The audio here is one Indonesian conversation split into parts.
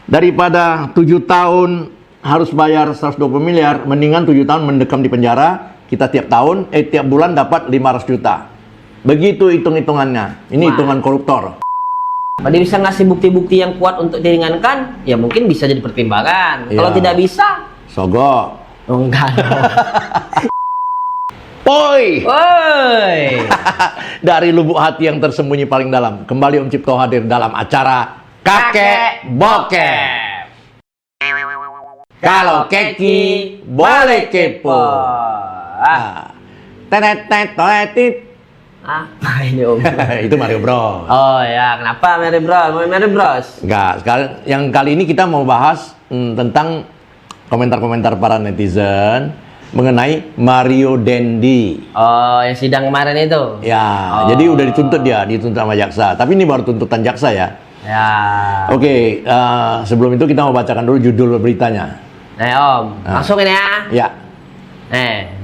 Daripada 7 tahun harus bayar 120 miliar, mendingan 7 tahun mendekam di penjara, kita tiap bulan dapat 500 juta. Begitu hitung-hitungannya. Ini hitungan koruptor. Dia bisa ngasih bukti-bukti yang kuat untuk diringankan, ya mungkin bisa jadi pertimbangan. Ya. Kalau tidak bisa, sogok. oh, enggak. Poi! Woi! Dari lubuk hati yang tersembunyi paling dalam, kembali Om Cipto hadir dalam acara Kakek Bokep. Kalau keki boleh kepo. Tenet. Apa ini Om? Itu Mario Bros. Oh ya, kenapa Mary Bros? Mau Mary Bros? Enggak, yang kali ini kita mau bahas tentang komentar-komentar para netizen mengenai Mario Dendi. Oh, yang sidang kemarin itu? Ya, jadi udah dituntut sama jaksa. Tapi ini baru tuntutan jaksa ya. Ya. Oke, sebelum itu kita mau bacakan dulu judul beritanya. Om, masuk ini ya. Ya.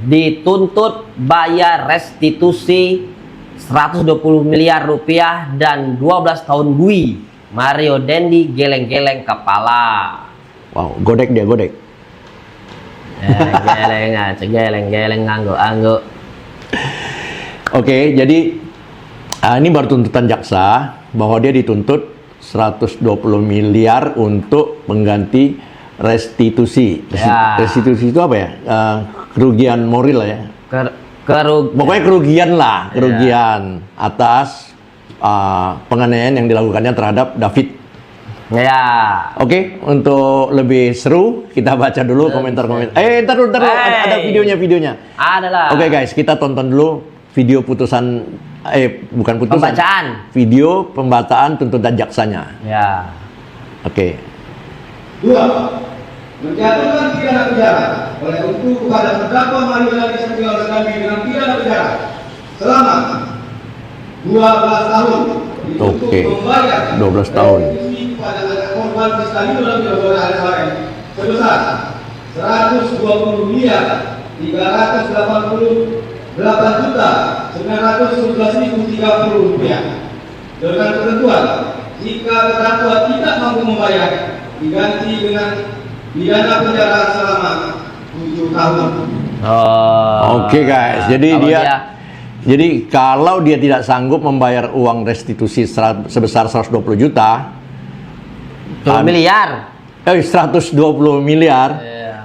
Dituntut bayar restitusi 120 miliar rupiah dan 12 tahun bui. Mario Dendi geleng-geleng kepala. Wow, godek dia, godek. Geleng-geleng angguk-angguk. Oke, jadi ini baru tuntutan jaksa bahwa dia dituntut 120 miliar untuk mengganti restitusi. Ya. Restitusi itu apa ya? Kerugian moral ya. Pokoknya kerugian lah, kerugian atas penganiayaan yang dilakukannya terhadap David. Ya. Oke, untuk lebih seru kita baca dulu komentar-komentar. Ntar dulu, ada videonya. Adalah. Oke guys, kita tonton dulu video putusan, bukan putusan. Pembacaan. Video pembacaan tuntutan jaksanya. Ya. Oke. 2. Menjatuhkan pidana penjara oleh untuk kepada terdakwa Mario Dendi Setiawan Setiawan dengan pidana penjara selama 12 tahun. Oke. 12 tahun. Pada anak korban Kristalino dan Biobola sebesar 120 miliar 388 juta 911.030 rupiah dengan ketentuan jika terdakwa tidak mampu membayar diganti dengan pidana penjara selama 7 tahun. Oke guys, jadi kalau dia tidak sanggup membayar uang restitusi sebesar 120 juta, 120 miliar,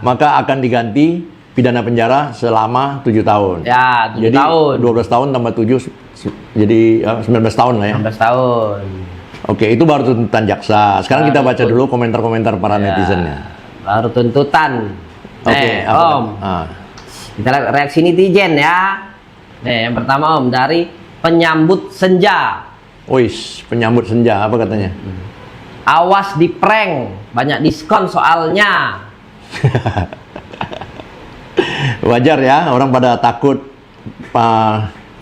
maka akan diganti pidana penjara selama 7 tahun. Ya, 7 jadi, tahun. 12 tahun tambah 7, jadi 19 tahun lah ya. 19 tahun. Oke, itu baru tuntutan jaksa. Sekarang kita baca dulu komentar-komentar para netizennya. Baru tuntutan. Oke, Om. Kita lihat reaksi netizen ya. Yang pertama Om, dari penyambut senja. Wis, penyambut senja, apa katanya? Awas di prank, banyak diskon soalnya. Wajar ya, orang pada takut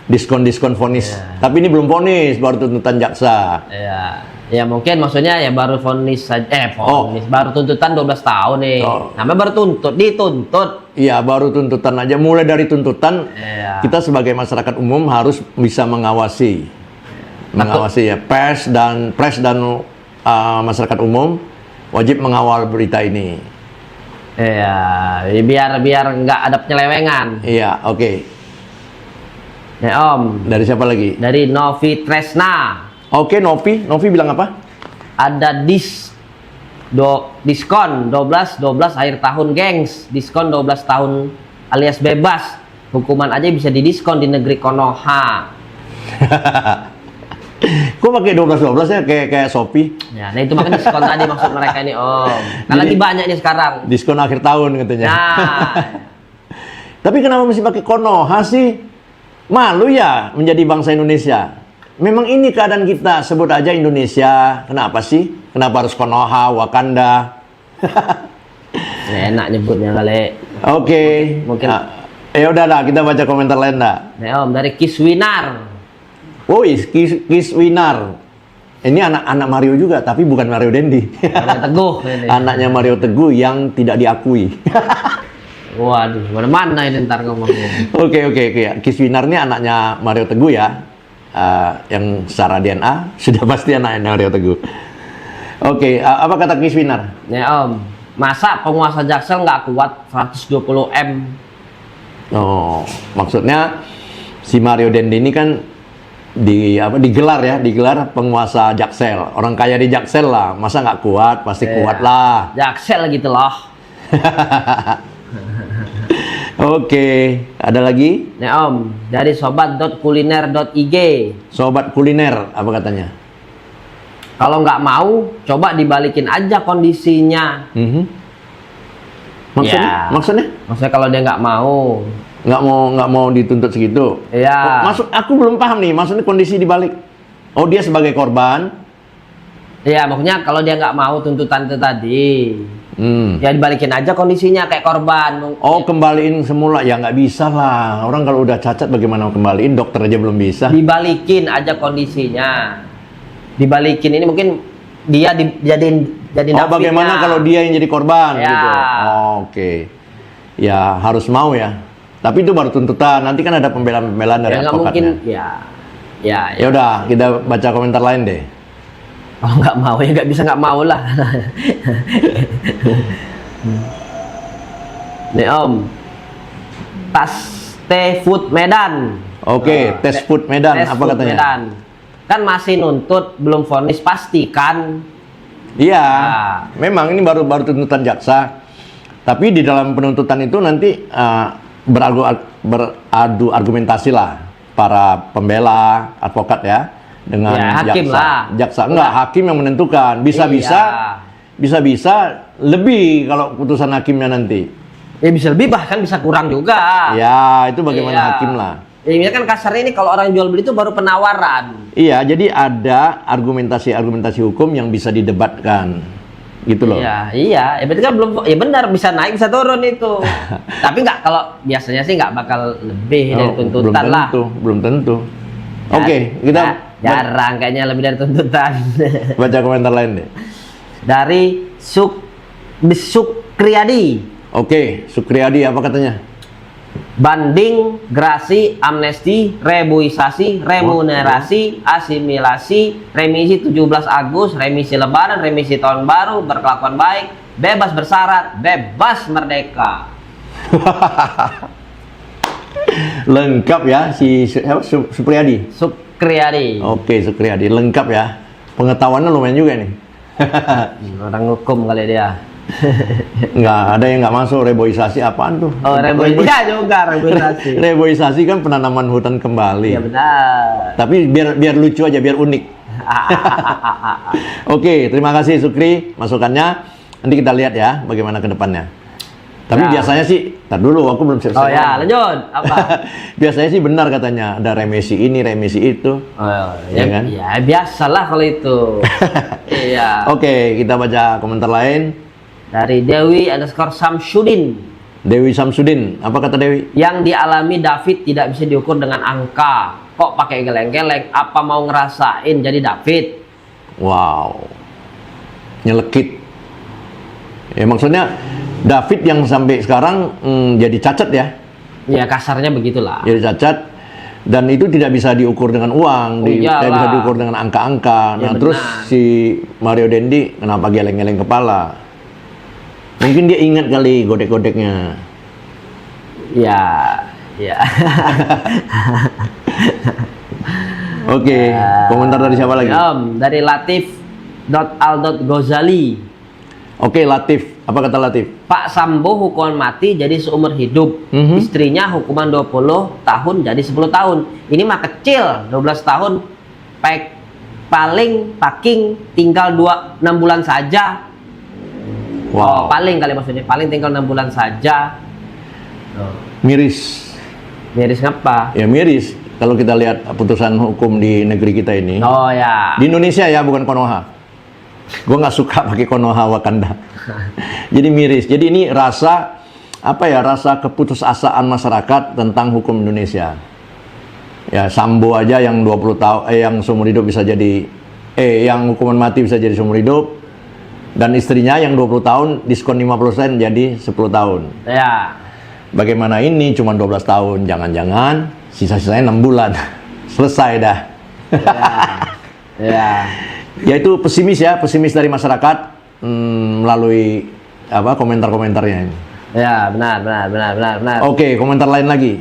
diskon vonis. Tapi ini belum vonis, baru tuntutan jaksa. Ya mungkin maksudnya ya baru vonis saja. Baru tuntutan 12 tahun nih. Namanya baru dituntut. Iya, baru tuntutan aja. Mulai dari tuntutan, kita sebagai masyarakat umum harus bisa mengawasi ya, pers dan masyarakat umum wajib mengawal berita ini. Iya, biar nggak ada penyelewengan. Iya, oke. Ya Om. Dari siapa lagi? Dari Novi Tresna. Oke, Novi bilang apa? Ada diskon 12 akhir tahun, gengs. Diskon 12 tahun alias bebas. Hukuman aja bisa didiskon di negeri Konoha. Kok pakai 12 ya kayak Shopee? Ya, nah itu makanya diskon tadi maksud mereka ini Om. Kan lagi banyak nih sekarang. Diskon akhir tahun katanya. Nah. Tapi kenapa mesti pakai Konoha sih? Malu ya menjadi bangsa Indonesia. Memang ini keadaan kita, sebut aja Indonesia. Kenapa sih? Kenapa harus Konoha, Wakanda? Enak nyebutnya kali. Oke. Mungkin. Ya udahlah, kita baca komentar lain dah. Nah Om, dari Kiswinar. Kiswinar. Ini anak Mario juga, tapi bukan Mario Dendi. Mario Teguh. Anaknya Mario Teguh yang tidak diakui. Waduh, mana-mana ini ntar ngomongnya. Oke. Kiswinar ini anaknya Mario Teguh ya. Yang secara DNA sudah pasti anaknya Mario Teguh. Oke, apa kata Kiswinar? Ya Om, masa penguasa Jaksel nggak kuat 120 M? Oh, maksudnya si Mario Dendi ini kan digelar penguasa Jaksel. Orang kaya di Jaksel lah, masa nggak kuat? Pasti kuat lah. Jaksel gitu loh. Oke, ada lagi? Ya Om, dari sobat.kuliner.ig. Sobat kuliner, apa katanya? Kalau nggak mau, coba dibalikin aja kondisinya. Maksudnya? Ya. Maksudnya? Maksudnya kalau dia nggak mau. Nggak mau dituntut segitu. Iya. Maksud aku belum paham nih. Maksudnya kondisi dibalik. Oh, dia sebagai korban. Iya, maksudnya kalau dia nggak mau tuntutan itu tadi, ya dibalikin aja kondisinya kayak korban. Oh, kembaliin semula ya nggak bisa lah. Orang kalau udah cacat bagaimana mau kembaliin? Dokter aja belum bisa. Dibalikin aja kondisinya. Dibalikin ini mungkin dia dijadiin Oh, bagaimana kalau dia yang jadi korban Ya. gitu? Oh, oke. Ya harus mau ya. Tapi itu baru tuntutan. Nanti kan ada pembelaan-pembelaan dari ya nggak mungkin advokatnya. ya Ya udah, kita baca komentar lain deh. kalau nggak mau ya nggak bisa nggak mau lah. Nih Om, Food Medan. Oke, tes food Medan, Tes apa Food katanya? Medan. Kan masih nuntut, belum vonis pasti kan? Iya, Nah. memang ini baru tuntutan jaksa. Tapi di dalam penuntutan itu nanti beradu argumentasi lah para pembela, advokat ya, dengan Ya, hakim jaksa. lah. Jaksa enggak, hakim yang menentukan. Bisa-bisa lebih kalau putusan hakimnya nanti. Ya bisa lebih, bahkan bisa kurang juga. Ya, itu bagaimana Iya. hakim lah. Ya, ini kan kasarnya ini kalau orang jual beli itu baru penawaran. Iya, jadi ada argumentasi hukum yang bisa didebatkan, gitu loh. Iya, ya berarti kan belum, ya benar bisa naik bisa turun itu. Tapi nggak, kalau biasanya sih nggak bakal lebih dari tuntutan lah. Belum tentu. Ya, Oke, kita jarang kayaknya lebih dari tuntutan. baca komentar lain deh. Dari Sukriyadi. Oke, Sukriyadi apa katanya? Banding, grasi, amnesti, rebuisasi, remunerasi, asimilasi, remisi 17 Agustus, remisi lebaran, remisi tahun baru, berkelakuan baik, bebas bersyarat, bebas merdeka. Lengkap ya si Supriyadi. Sukriyadi. Oke, Sukriyadi lengkap ya. Pengetahuannya lumayan juga nih. Orang hukum kali dia. Nggak ada yang nggak masuk reboisasi apaan tuh? Oh, reboisasi juga, reboisasi. Reboisasi kan penanaman hutan kembali. Iya benar. Tapi biar lucu aja, biar unik. Oke, terima kasih Sukri masukannya. Nanti kita lihat ya bagaimana ke depannya. Tapi Ya. biasanya sih, tar dulu aku belum selesai. Oh ya, lanjut. Apa? Biasanya sih benar katanya, ada remisi ini, remisi itu. Oh, Ya kan? Ya biasalah kalau itu. Iya. Oke, kita baca komentar lain. Dari Dewi_Samsudin. Dewi Samsudin, apa kata Dewi? Yang dialami David tidak bisa diukur dengan angka. Kok pakai geleng-geleng? Apa mau ngerasain jadi David? Wow, nyelekit. Ya maksudnya David yang sampai sekarang jadi cacat ya. Ya kasarnya begitulah. Jadi cacat. Dan itu tidak bisa diukur dengan uang, tidak bisa diukur dengan angka-angka. Ya, Nah terus benar. si Mario Dendi kenapa geleng-geleng kepala? Mungkin dia ingat kali godek-godeknya. Ya, ya. Oke, komentar dari siapa lagi? Dari Latif.al.Ghazali. Oke, Latif. Apa kata Latif? Pak Sambo hukuman mati jadi seumur hidup. Istrinya hukuman 20 tahun jadi 10 tahun. Ini mah kecil, 12 tahun. Paling tinggal 6 bulan saja. Oh, Wow. paling kali maksudnya. Paling tinggal 6 bulan saja. Miris. Miris ngapa? Ya miris. Kalau kita lihat putusan hukum di negeri kita ini. Oh ya. Di Indonesia ya, bukan Konoha. Gue nggak suka pakai Konoha Wakanda. Jadi miris. Jadi ini rasa keputusasaan masyarakat tentang hukum Indonesia. Ya Sambo aja yang 20 tahun, yang seumur hidup bisa jadi, yang hukuman mati bisa jadi seumur hidup. Dan istrinya yang 20 tahun diskon 50% jadi 10 tahun. Ya. Bagaimana ini cuma 12 tahun, jangan-jangan sisa-sisanya 6 bulan. Selesai dah. Ya. Ya. Ya itu pesimis ya, pesimis dari masyarakat melalui apa komentar-komentarnya ini. Ya, benar. Oke, komentar lain lagi.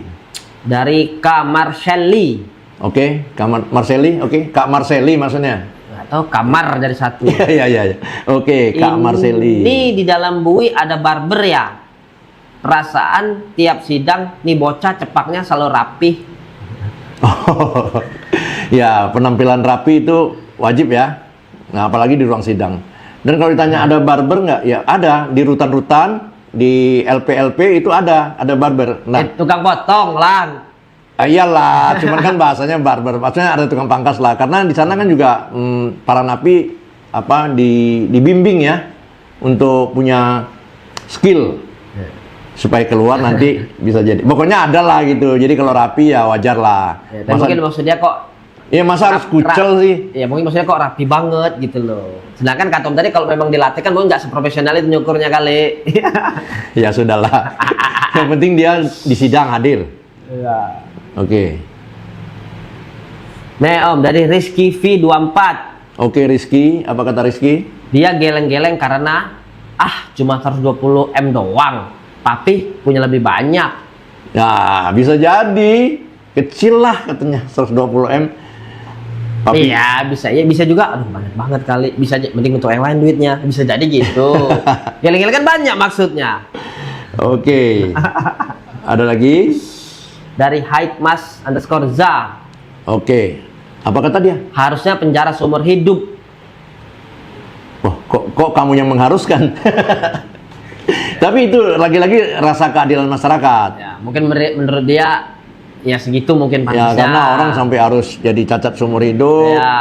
Dari Kak Marcelli. Oke, Kak Marcelli, oke, Kak Marcelli maksudnya. Atau kamar dari satu. Iya. Oke, Kak Marcelli. Ini di dalam bui ada barber ya. Perasaan tiap sidang nih bocah cepaknya selalu rapi. Oh, ya penampilan rapi itu wajib ya. Nah, apalagi di ruang sidang. Dan kalau ditanya ada barber nggak? Ya ada di rutan-rutan, di LP-LP itu ada barber. Nah, Tukang potong lang. Iyalah, cuman kan bahasanya barber, maksudnya ada tukang pangkas lah. Karena di sana kan juga para napi apa dibimbing ya untuk punya skill supaya keluar nanti bisa jadi. Pokoknya ada lah gitu. Jadi kalau rapi ya wajar lah. Ya, mungkin maksudnya kok. Iya masa harus kucel sih? Ya mungkin maksudnya kok rapi banget gitu loh. Sedangkan Katom tadi kalau memang dilatih kan mungkin nggak seprofesional itu nyukurnya kali. Ya sudahlah. Yang penting dia di sidang hadir. Iya. Oke. Nih Om, dari Rizky V24. Oke Rizky, apa kata Rizky? Dia geleng-geleng karena cuma 120 M doang. Tapi punya lebih banyak. Ya bisa jadi. Kecil lah katanya 120 M. Tapi Iya bisa juga. Aduh banyak banget kali. Bisa mending untuk yang lain duitnya. Bisa jadi gitu. Geleng-geleng kan banyak maksudnya. Oke. Ada lagi? Dari Haidmas_za. Oke. Apa kata dia? Harusnya penjara seumur hidup. Wah, kok kamu yang mengharuskan? Tapi itu lagi-lagi rasa keadilan masyarakat. Ya, mungkin menurut dia ya segitu mungkin Ya pantasnya. karena orang sampai harus jadi cacat seumur hidup. Ya.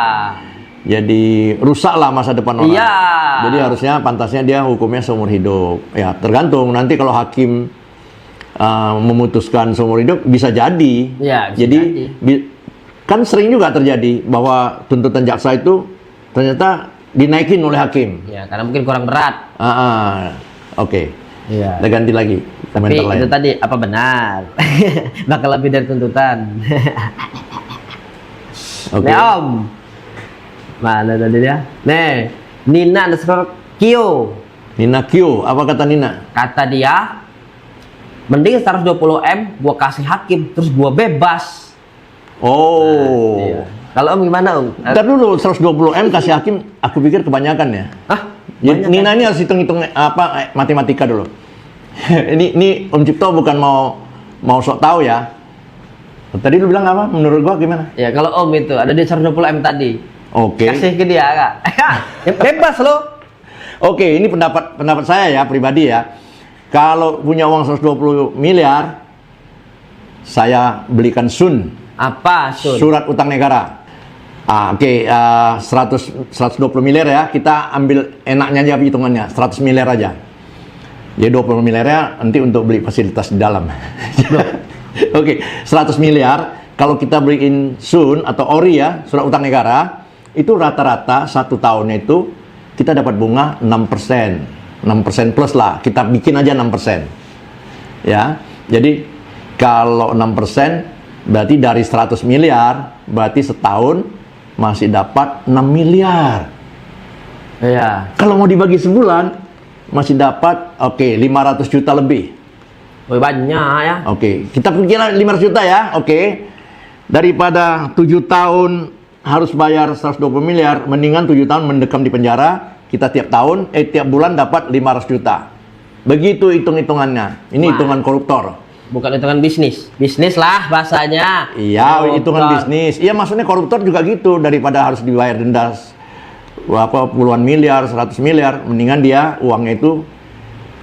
Jadi rusak lah masa depan orang. Iya. Jadi harusnya pantasnya dia hukumnya seumur hidup. Ya tergantung nanti kalau hakim memutuskan seumur hidup bisa jadi. Ya, bisa jadi kan sering juga terjadi bahwa tuntutan jaksa itu ternyata dinaikin oleh hakim. Ya, karena mungkin kurang berat. Oke. Iya. Kita ganti lagi Tapi komentar lain. itu tadi apa benar? Bakal lebih dari tuntutan. Oke. Nih Om. Mana tadi dia? Nih, Nina_Kyo. Nina Q, apa kata Nina? Kata dia, mending 120 M gua kasih hakim terus gua bebas. Oh. Iya. Kalau Om gimana Om? Ntar dulu 120 M kasih hakim, aku pikir kebanyakan ya. Banyak Nina kan? ini harus hitung-hitung apa matematika dulu. ini Om Cipto bukan mau sok tahu ya. Tadi lu bilang apa? Menurut gua gimana? Ya kalau Om itu ada di 120 M tadi. Oke. Kasih ke dia Kak. Ya, bebas loh. Oke, ini pendapat saya ya pribadi ya. Kalau punya uang 120 miliar, saya belikan SUN. Apa Sun? Surat utang negara. 120 miliar ya, kita ambil enaknya aja hitungannya, 100 miliar aja. Jadi 20 miliarnya nanti untuk beli fasilitas di dalam. Oke, 100 miliar kalau kita beliin SUN atau ORI ya, surat utang negara, itu rata-rata 1 tahunnya itu kita dapat bunga 6%. 6% plus lah, kita bikin aja 6%. Ya. Jadi kalau 6% berarti dari 100 miliar, berarti setahun masih dapat 6 miliar. Iya. Kalau mau dibagi sebulan, masih dapat 500 juta lebih. Wih, banyak ya. Oke, kita kira 500 juta ya. Oke. Daripada 7 tahun harus bayar 120 miliar, mendingan 7 tahun mendekam di penjara, kita tiap bulan dapat 500 juta. Begitu hitung-hitungannya. Ini hitungan koruptor. Bukan hitungan bisnis. Bisnis lah bahasanya. Iya, Koruptor. hitungan bisnis. Iya, maksudnya koruptor juga gitu. Daripada harus dibayar denda puluhan miliar, 100 miliar, mendingan dia uangnya itu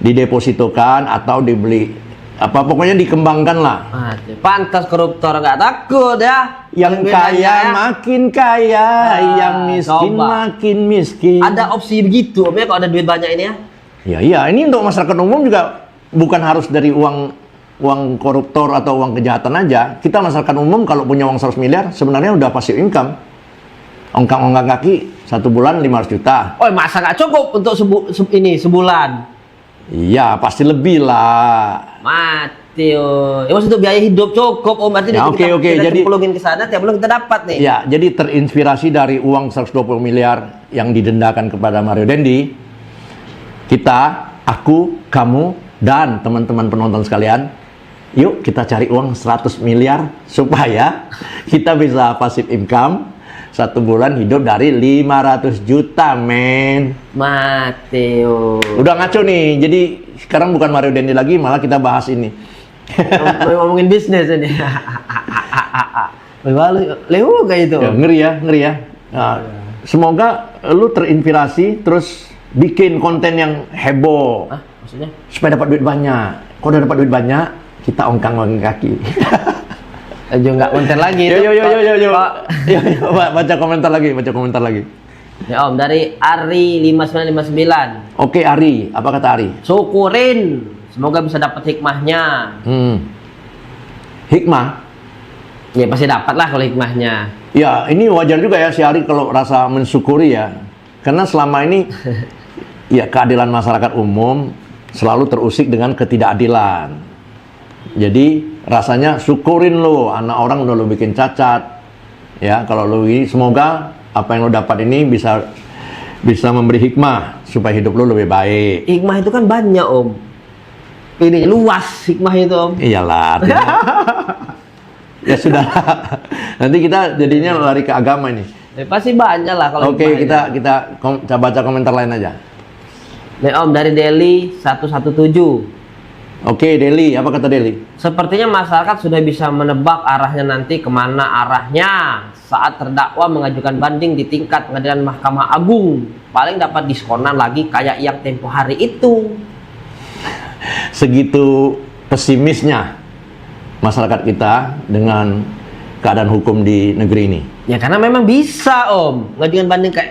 didepositokan atau dibeli pokoknya dikembangkan lah. Pantas koruptor nggak takut ya. Yang Paling kaya bedanya ya. makin kaya, yang miskin coba. makin miskin. Ada opsi begitu, Om ya, kalau ada duit banyak ini ya. Iya, ini untuk masyarakat umum juga bukan harus dari uang koruptor atau uang kejahatan aja. Kita masyarakat umum kalau punya uang 100 miliar sebenarnya udah passive income. Ongkang-ongkang kaki 1 bulan 500 juta. Oh, masa nggak cukup untuk sebulan? Iya, pasti lebih lah. Mat. Mati, oh. Ya maksud itu biaya hidup cukup, Om. Berarti Ya, kita, oke. kita Jadi cemplungin ke sana, tiap bulan kita dapat nih. ya, jadi terinspirasi dari uang 120 miliar yang didendakan kepada Mario Dendi, kita, aku, kamu, dan teman-teman penonton sekalian, yuk kita cari uang 100 miliar supaya kita bisa passive income 1 bulan hidup dari 500 juta, men. Mati, oh. Udah ngaco nih, jadi sekarang bukan Mario Dendi lagi, malah kita bahas ini. Ngomongin bisnis ini. Lewu kayak itu. Ya, ngeri ya. Nah, semoga lu terinspirasi terus bikin konten yang heboh. Hah, maksudnya? Supaya dapat duit banyak. Kalau udah dapat duit banyak, kita ongkang kaki. Aja nggak konten lagi. Yo. Pak. Yo, baca komentar lagi. Ya Om, dari Ari 5959. Oke, Ari, apa kata Ari? Syukurin, semoga bisa dapat hikmahnya. Hikmah. Ya pasti dapat lah kalau hikmahnya. Ya, ini wajar juga ya si Ari kalau rasa mensyukuri ya. Karena selama ini ya keadilan masyarakat umum selalu terusik dengan ketidakadilan. Jadi rasanya syukurin lo, anak orang udah lo bikin cacat. Ya, kalau lo ini semoga apa yang lo dapat ini bisa memberi hikmah supaya hidup lo lebih baik. Hikmah itu kan banyak Om. Ini luas hikmah itu Om. Iyalah. Artinya, ya sudah. Nanti kita jadinya lari ke agama ini. Pasti banyak lah kalau Oke, hikmahnya. kita coba baca komentar lain aja. Nih Om, dari Deli 117. Oke, Deli, apa kata Deli? Sepertinya masyarakat sudah bisa menebak arahnya nanti kemana arahnya saat terdakwa mengajukan banding di tingkat pengadilan Mahkamah Agung. Paling dapat diskonan lagi kayak yang tempo hari itu. Segitu pesimisnya masyarakat kita dengan keadaan hukum di negeri ini. Ya karena memang bisa Om ngajukan banding ke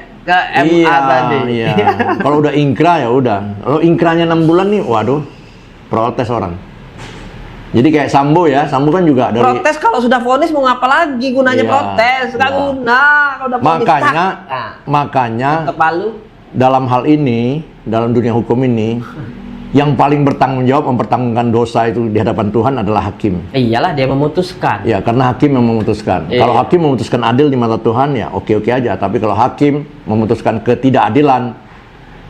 MA tadi. Iya. Kalau udah ingkrah ya udah. Kalau ingkrahnya 6 bulan nih, waduh, protes orang. Jadi kayak Sambo ya, Sambo kan juga dari Protes kalau sudah vonis mau ngapa lagi gunanya Iya, protes? Nggak iya. guna kalau udah vonis. makanya ke Palu. dalam hal ini, dalam dunia hukum ini, yang paling bertanggung jawab mempertanggungan dosa itu di hadapan Tuhan adalah hakim. Iyalah dia memutuskan. Ya, karena hakim yang memutuskan. Iya. Kalau hakim memutuskan adil di mata Tuhan, ya oke-oke aja. Tapi kalau hakim memutuskan ketidakadilan,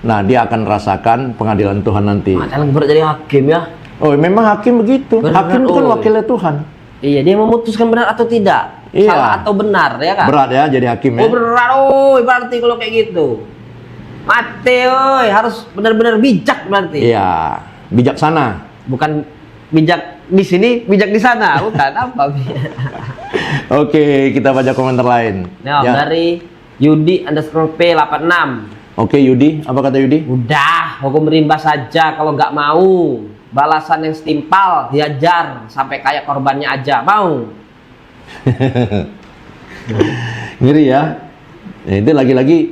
nah dia akan rasakan pengadilan Tuhan nanti. Jangan jadi hakim ya. Oh, memang hakim begitu. Benar, Hakim itu kan oh. wakilnya Tuhan. Iya, dia memutuskan benar atau tidak. Iya. Salah atau benar, ya kan? Berat ya jadi hakim ya. Oh berat, berarti kalau kayak gitu. Mati, harus benar-benar bijak berarti. Iya, bijaksana. Bukan bijak di sini, bijak di sana. Bukan apa. Oke, kita baca komentar lain. Nah, Ya. dari Yudi _ P86. Oke, Yudi, apa kata Yudi? Udah, hukum rimba saja kalau nggak mau. Balasan yang setimpal, diajar sampai kayak korbannya aja. Mau? Ngeri ya. Ya, itu lagi-lagi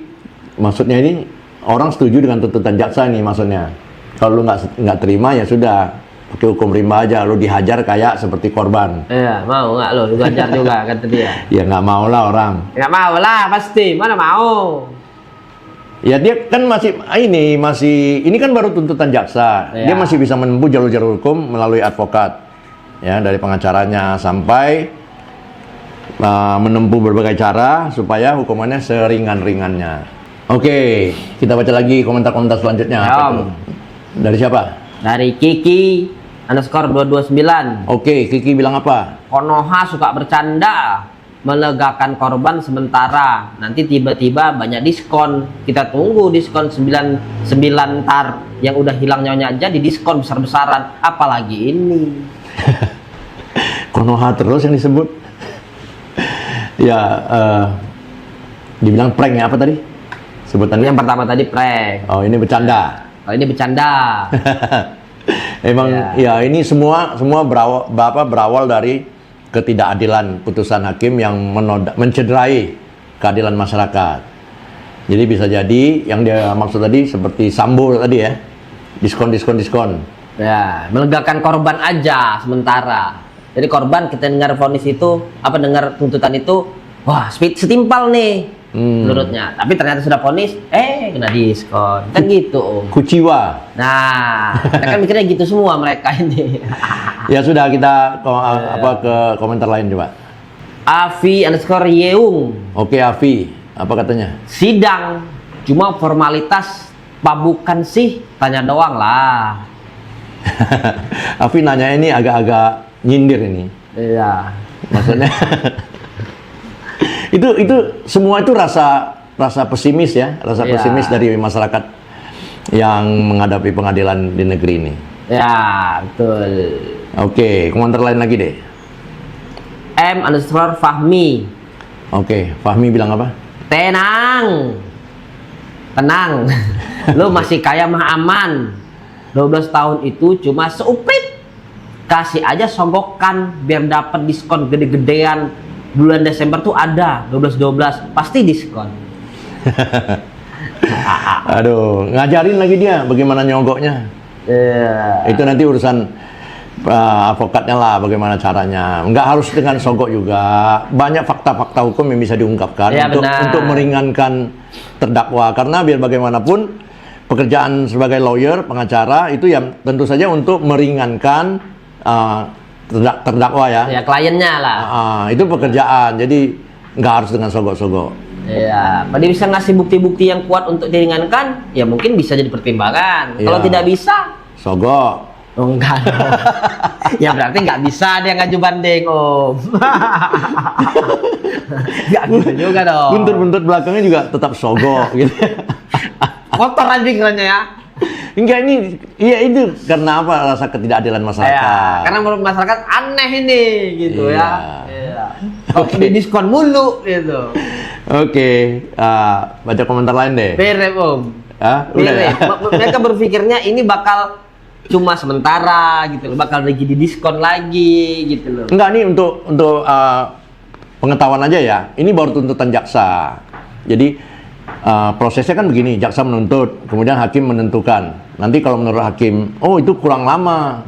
maksudnya ini orang setuju dengan tuntutan jaksa nih maksudnya. Kalau lu nggak terima ya sudah pakai hukum rimba aja, lu dihajar kayak seperti korban. Iya, mau nggak lo? Lu ajar juga kata dia. Ya nggak mau lah orang. Nggak mau lah pasti. Mana mau? Ya dia kan ini kan baru tuntutan jaksa. Iya. Dia masih bisa menempuh jalur-jalur hukum melalui advokat. Ya, dari pengacaranya sampai menempuh berbagai cara supaya hukumannya seringan-ringannya. Oke, kita baca lagi komentar-komentar selanjutnya. Ya, Apa Om. itu? Dari siapa? Dari Kiki _229. Oke, Kiki bilang apa? Konoha suka bercanda, melegakan korban sementara. Nanti tiba-tiba banyak diskon. Kita tunggu diskon 99 tar. Yang udah hilang nyawanya aja di diskon besar-besaran. Apalagi ini. Konoha terus yang disebut. Ya, dibilang prank ya apa tadi? Sebutannya? Yang pertama tadi prank. Oh, ini bercanda. Kalau ini bercanda. Emang ya ini semua berawal dari ketidakadilan putusan hakim yang mencederai keadilan masyarakat. Jadi bisa jadi yang dia maksud tadi seperti Sambo tadi ya. Diskon. Ya, melegakan korban aja sementara. Jadi korban kita dengar vonis itu, dengar tuntutan itu, wah, setimpal nih. menurutnya. Tapi ternyata sudah vonis, kena diskon. Kan gitu, Om. Kuciwa. Nah, mereka mikirnya gitu semua mereka ini. Ya sudah, kita ke komentar lain coba. Avi_Yeung. Oke, Avi, apa katanya? Sidang cuma formalitas, pabukan sih, tanya doang lah. Avi nanya ini agak-agak nyindir ini. Iya. Maksudnya itu semua itu rasa pesimis ya, pesimis dari masyarakat yang menghadapi pengadilan di negeri ini. Ya, betul. Oke, komentar lain lagi deh. M_Fahmi. Oke, Fahmi bilang apa? Tenang. Lo masih kaya mah aman. 12 tahun itu cuma seuprit. Kasih aja sogokan biar dapat diskon gede-gedean. Bulan Desember tuh ada 12 pasti diskon. Aduh, ngajarin lagi dia bagaimana nyogoknya. Itu nanti urusan advokatnya lah, bagaimana caranya. Nggak harus dengan sogok juga. Banyak fakta-fakta hukum yang bisa diungkapkan untuk meringankan terdakwa. Karena biar bagaimanapun pekerjaan sebagai lawyer, pengacara itu ya tentu saja untuk meringankan terdakwa ya. Ya, kliennya lah. Itu pekerjaan. Jadi nggak harus dengan sogok-sogok. Iya, kalau dia bisa ngasih bukti-bukti yang kuat untuk diringankan, ya mungkin bisa jadi pertimbangan. Iya. Kalau tidak bisa, sogok. Oh, enggak dong. Ya berarti nggak bisa dia ngaju banding, Om. Nggak gitu juga dong. Buntut-buntut belakangnya juga tetap sogok gitu. Kotor anjing kerennya ya. Enggak, ini iya itu karena apa? Rasa ketidakadilan masyarakat. Ya, karena menurut masyarakat aneh ini gitu Iya. ya. Kok di diskon mulu gitu. Oke, baca komentar lain deh. Mirip, Om. Udah ya? Mereka berpikirnya ini bakal cuma sementara gitu loh, bakal lagi di diskon lagi gitu loh. Enggak, nih untuk pengetahuan aja ya. Ini baru tuntutan jaksa. Jadi prosesnya kan begini, jaksa menuntut, kemudian hakim menentukan. Nanti kalau menurut hakim, oh itu kurang lama,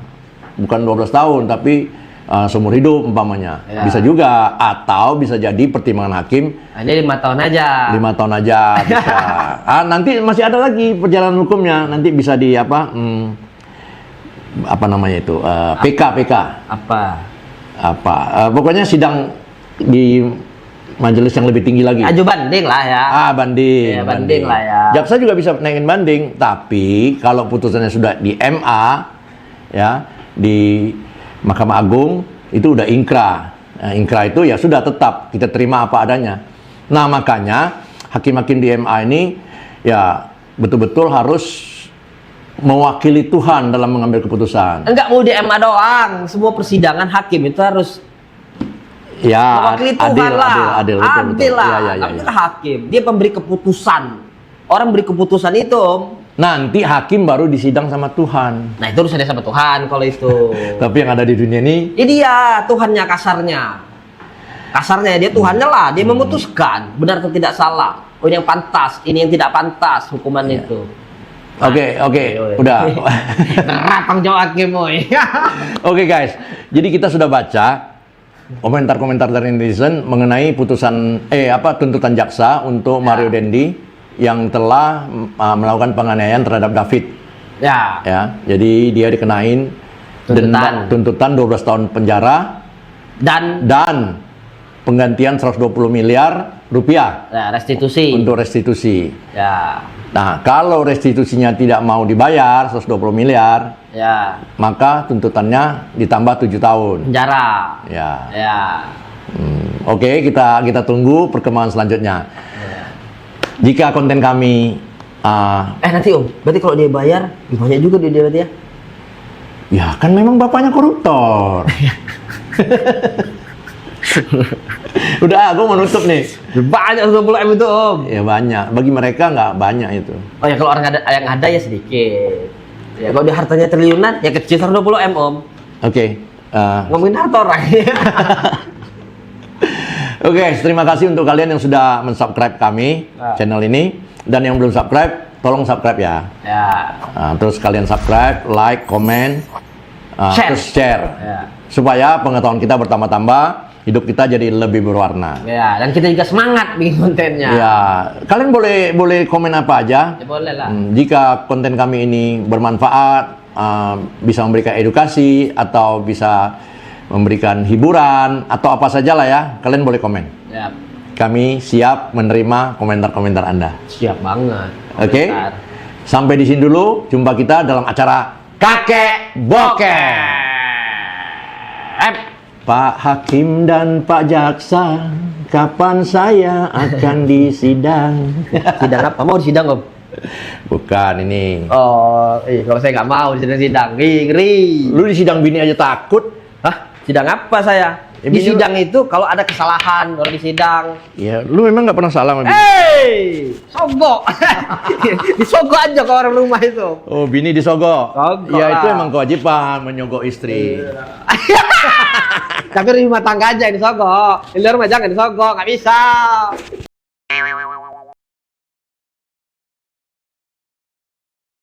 bukan 12 tahun, tapi seumur hidup umpamanya. Ya. Bisa juga, atau bisa jadi pertimbangan hakim. Ini 5 tahun aja. 5 tahun aja bisa. Nanti masih ada lagi perjalanan hukumnya. Nanti bisa di apa namanya itu? PK. Pokoknya sidang di majelis yang lebih tinggi lagi. Aju banding lah ya. Banding. Ya, banding lah ya. Jaksa juga bisa naikin banding, tapi kalau putusannya sudah di MA, ya di Mahkamah Agung itu udah ingkrah. Nah, ingkrah itu ya sudah tetap kita terima apa adanya. Nah makanya hakim-hakim di MA ini ya betul-betul harus mewakili Tuhan dalam mengambil keputusan. Enggak mau di MA doang, semua persidangan hakim itu harus ya mewakili Tuhan adil lah. Ya. Tapi kan hakim, dia pemberi keputusan. Orang beri keputusan itu, Om. Nanti hakim baru disidang sama Tuhan. Nah itu urusannya sama Tuhan kalau itu. Tapi yang ada di dunia ini, Ini dia Tuhannya kasarnya. Kasarnya dia Tuhannya lah, dia memutuskan benar atau tidak salah. Oh ini yang pantas, ini yang tidak pantas hukuman itu. Oke, udah. Berat tanggung jawab hakim, boy. Oke guys, jadi kita sudah baca komentar-komentar dari netizen mengenai putusan tuntutan jaksa untuk Mario Dendi yang telah melakukan penganiayaan terhadap David. Ya. Jadi dia dikenain tuntutan 12 tahun penjara dan penggantian 120 miliar rupiah. Ya, restitusi. Untuk restitusi. Ya. Nah, kalau restitusinya tidak mau dibayar 120 miliar, Ya. maka tuntutannya ditambah 7 tahun. Penjara. Ya. Ya. Oke, kita tunggu perkembangan selanjutnya. Jika konten kami Nanti Om, berarti kalau dia bayar, banyak juga dia berarti ya? ya kan memang bapaknya koruptor. Udah, aku mau nutup nih. Banyak 20 M itu Om. Ya banyak. Bagi mereka nggak banyak itu. Oh ya kalau orang yang ada ya sedikit. Ya kalau dia hartanya triliunan, ya kecil 120 M Om. Oke. Ngomongin harta orang. Oke, terima kasih untuk kalian yang sudah mensubscribe kami channel ini, dan yang belum subscribe, tolong subscribe ya. Ya. Terus kalian subscribe, like, komen, Share. terus share, Ya. supaya pengetahuan kita bertambah-tambah hidup kita jadi lebih berwarna. Ya, dan kita juga semangat bikin kontennya. Ya, kalian boleh komen apa aja. Ya, boleh lah. Jika konten kami ini bermanfaat, bisa memberikan edukasi atau bisa memberikan hiburan atau apa saja lah ya, kalian boleh komen. Ya, Kami siap menerima komentar-komentar Anda. siap banget. Oke? Komentar. Sampai di sini dulu. Jumpa kita dalam acara Kakek Bokeh. Pak Hakim dan Pak Jaksa, kapan saya akan disidang? Sidang apa? Mau disidang, Om? Bukan ini. Oh, kalau saya nggak mau disidang, ngeri. Lu disidang bini aja takut. Hah? Sidang apa saya? Ya, Di bini sidang itu kalau ada kesalahan baru disidang. Ya, lu memang nggak pernah salah sama bini. Sogok. Disogok aja ke orang rumah itu. Oh, bini disogok. Sogok Ya, itu lah. emang kewajiban menyogok istri. Tapi di rumah tangga aja yang disogok. Di luar rumah jangan disogok, nggak bisa.